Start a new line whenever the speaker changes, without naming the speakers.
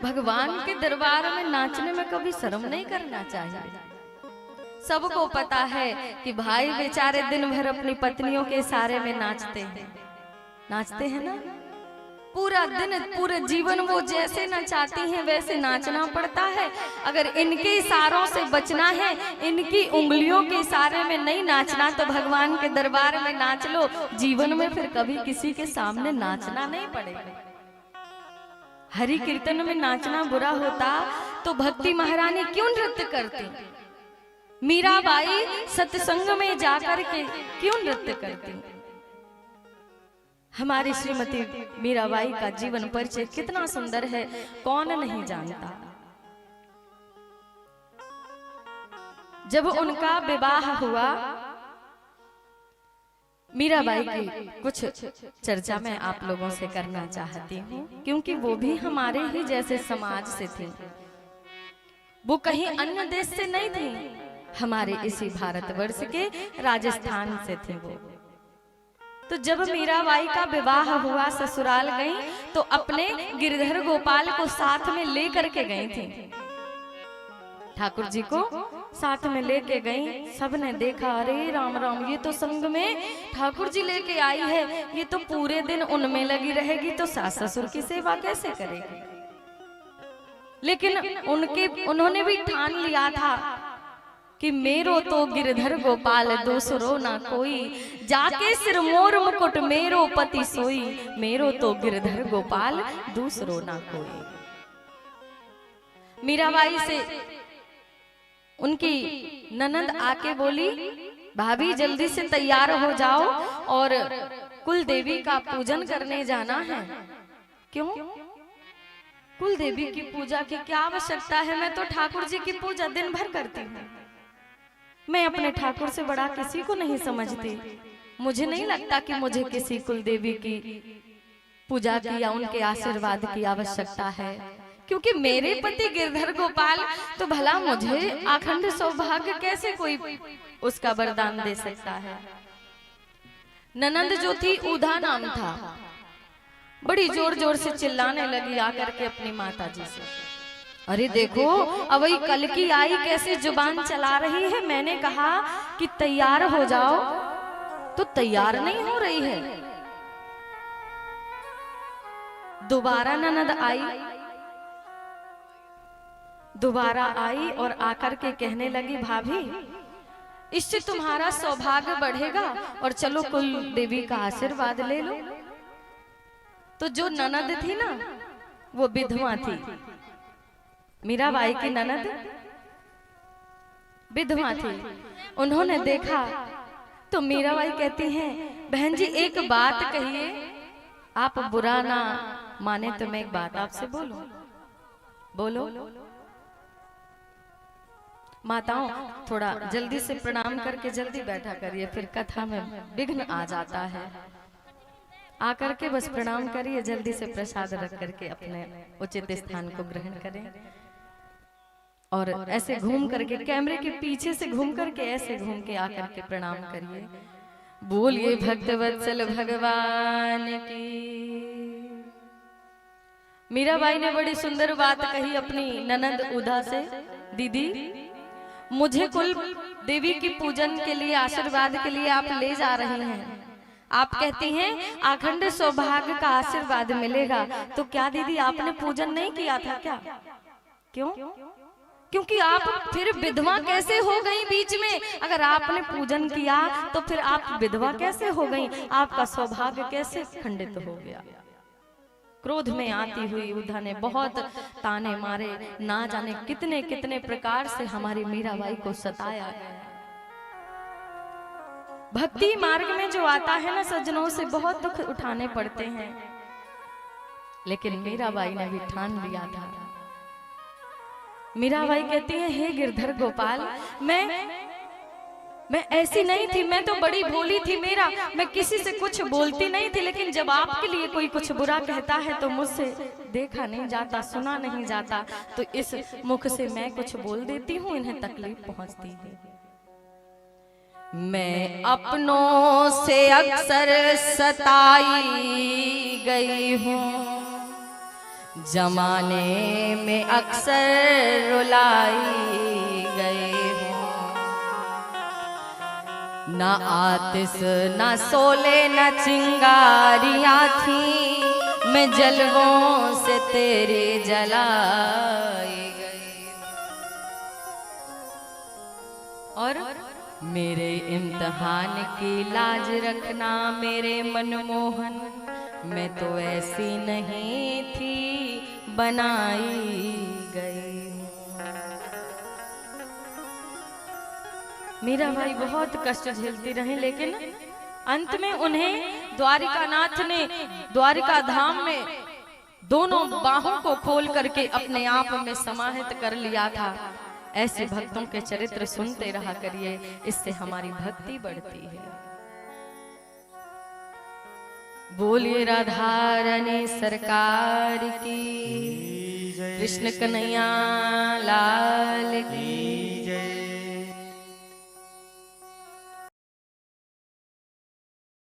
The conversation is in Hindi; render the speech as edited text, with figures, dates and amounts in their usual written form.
भगवान के दरबार में नाचने में कभी शर्म नहीं करना चाहिए। सबको पता है कि भाई बेचारे दिन भर अपनी पत्नियों के इशारे में नाचते हैं ना, पूरा दिन पूरे जीवन वो जैसे नचाती हैं वैसे नाचना पड़ता है। अगर इनके इशारों से बचना है, इनकी उंगलियों के इशारे में नहीं नाचना, तो भगवान के दरबार में नाच लो, जीवन में फिर कभी किसी के सामने नाचना नहीं पड़ेगा। हरि कीर्तन में नाचना बुरा होता तो भक्ति महारानी क्यों नृत्य करती? मीराबाई सत्संग में जाकर के क्यों नृत्य करती? हमारी श्रीमती मीराबाई का जीवन परिचय कितना सुंदर है, कौन नहीं जानता। जब उनका विवाह हुआ, मीराबाई की कुछ चर्चा मैं आप लोगों से करना चाहती हूँ, क्योंकि वो भी हमारे ही जैसे समाज से थी। वो कहीं अन्य देश से नहीं थी, हमारे इसी भारतवर्ष के राजस्थान से थे वो। तो जब मीराबाई का विवाह हुआ, ससुराल गई तो अपने गिरधर गोपाल को साथ में लेकर के गई थी। ठाकुर जी को साथ में लेके गई। सबने देखा, अरे राम राम, ये तो संग में ठाकुर जी लेके आई है, ये तो पूरे दिन उनमें लगी रहेगी, तो सास ससुर की सेवा कैसे करेगी? लेकिन उन्होंने भी ठान लिया था कि मेरो तो गिरधर गोपाल दूसरो ना कोई, जाके सिर मोर मुकुट मेरो पति सोई, मेरो तो गिरधर गोपाल दूसरो ना कोई। मीराबाई से उनकी ननद आके बोली, भाभी जल्दी से तैयार हो जाओ और कुल देवी का पूजन करने जाना है। क्यों? कुल देवी की पूजा की क्या आवश्यकता है? मैं तो ठाकुर जी की पूजा दिन भर करती हूँ। मैं अपने ठाकुर से बड़ा किसी को नहीं समझती। मुझे नहीं लगता कि मुझे किसी कुल देवी की पूजा की या उनके आशीर्वाद की आवश्यकता है, क्योंकि मेरे पति गिरधर गोपाल, तो भला मुझे अखंड सौभाग्य कैसे कोई उसका वरदान दे सकता है? ननंद जो थी, उधा नाम था, बड़ी जोर जोर से चिल्लाने लगी आकर के अपनी माता जी से, अरे देखो अब वही कल की आई कैसे जुबान चला रही है। मैंने कहा कि तैयार हो जाओ तो तैयार नहीं हो रही है। दोबारा ननद आई और आकर के कहने लगी, भाभी इससे तुम्हारा सौभाग्य बढ़ेगा और चलो कुल देवी का आशीर्वाद ले लो। तो जो ननद थी ना, वो विधवा थी। मीराबाई की ननद विधवा थी। उन्होंने देखा तो मीराबाई कहती हैं, बहन जी एक बात कहिए, आप बुरा ना माने तो मैं एक बात आपसे बोलो। माताओं थोड़ा जल्दी से प्रणाम करके जल्दी बैठा करिए, फिर कथा में विघ्न आ जाता है। आकर के बस प्रणाम करिए, जल्दी से प्रसाद रख करके अपने उचित स्थान को ग्रहण करें। और ऐसे घूम करके, कैमरे के पीछे से घूम करके ऐसे घूम के आकर के प्रणाम करिए। बोलिए भक्तवत्सल भगवान की। मीराबाई ने बड़ी सुंदर बात कही अपनी ननद उधा से, दीदी मुझे कुल देवी की पूजन के लिए, आशीर्वाद के लिए आप ले जा रही हैं। आप कहती हैं अखंड सौभाग्य का आशीर्वाद मिलेगा, तो क्या दीदी आपने पूजन नहीं किया था क्या? क्यों? क्योंकि आप फिर विधवा कैसे हो गई बीच में? अगर आपने पूजन किया तो फिर आप विधवा कैसे हो गई? आपका सौभाग्य कैसे खंडित हो गया? क्रोध में आती हुई उधा ने बहुत ताने मारे, ना जाने कितने कितने प्रकार से हमारी मीराबाई को सताया। भक्ति मार्ग में जो आता है ना सज्जनों, से बहुत दुख उठाने पड़ते हैं, लेकिन मीराबाई ने भी ठान लिया था। मीराबाई कहती है, हे गिरधर गोपाल, मैं ऐसी नहीं थी, मैं तो बड़ी भोली थी। मैं किसी से कुछ बोलती नहीं थी, लेकिन जब आपके लिए कोई कुछ बुरा कहता है तो मुझसे देखा नहीं जाता, सुना नहीं जाता, तो इस मुख से मैं कुछ बोल देती हूँ, इन्हें तकलीफ पहुंचती है। मैं अपनों से अक्सर सताई गई हूँ, जमाने में अक्सर रुलाई गए हो, ना आतिश ना सोले न चिंगारियां थी, मैं जलवों से तेरे जलाई गई। और मेरे इम्तिहान की लाज रखना मेरे मनमोहन, मैं तो ऐसी नहीं थी बनाई गई। मीरा भाई बहुत कष्ट झेलती रही, लेकिन अंत में उन्हें द्वारिकानाथ ने द्वारिका धाम में दोनों बाहों को खोल करके अपने आप में समाहित कर लिया था। ऐसे भक्तों के चरित्र सुनते रहा करिए, इससे हमारी भक्ति बढ़ती है। बोलिए राधा रानी सरकार की, कृष्ण कन्हैया लाल की।